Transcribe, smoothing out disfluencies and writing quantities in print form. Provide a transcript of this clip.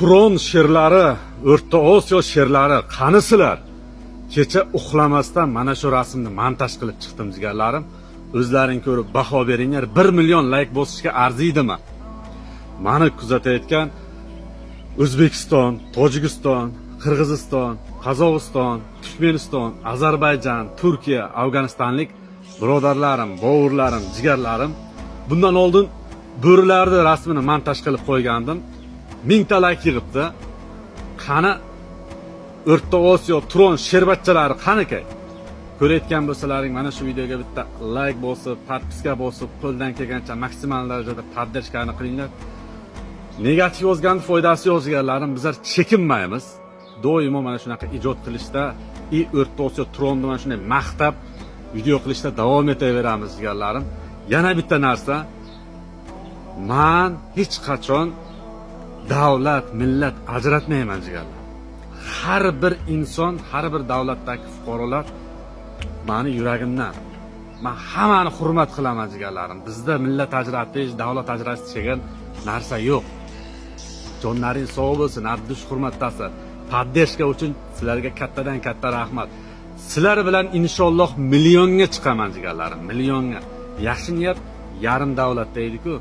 Turon sherlari, O'rta Osiyo sherlari qanisizlar? Kecha uxlamasdan mana shu rasmni montaj qilib chiqdim jigarlarim. O'zlaring ko'rib baho beringlar. 1 million layk bosishga arziydimi? Mani kuzatayotgan O'zbekiston, Tojikiston, Qirg'iziston, Qozog'iston, Turkmeniston, Ozarbayjon, Turkiya, Afg'onistonlik birodarlarim, bovurlarim, jigarlarim, bundan oldin bo'rilarni rasmini montaj qilib qo'ygandim. 1000 ta layk yig'ibdi. Qani O'rta Osiyo Turon sherbachchalari qanikay? Ko'rayotgan bo'lsalaring mana shu videoga bitta layk bosib, podpiska bosib, qo'ldan kelgancha maksimal darajada poddershkani qilinglar. Negativ yozganda foydasi yo'q jigarlarim, bizlar chekinmaymiz. Doimo mana shunaqa ijod qilishda, O'rta Osiyo Turonni mana shunday maqtab video qilishda davom etaveramiz jigarlarim. Yana bitta narsa, men hech qachon davlat, millat ajratmayman jigarlar. Har bir inson, har bir davlatdagi fuqarolar meni yuragimdan. Men hammani hurmat qilaman jigarlarim. Bizda millat ajratish, davlat ajratish degan narsa yo'q. Jonlaring sog' bo'lsin, abdush hurmatdasi. Poddershka uchun sizlarga kattadan katta rahmat. Sizlar bilan inshaalloh millionga chiqaman jigarlarim, millionga. Yaxshi niyat yarim davlat deydi-ku.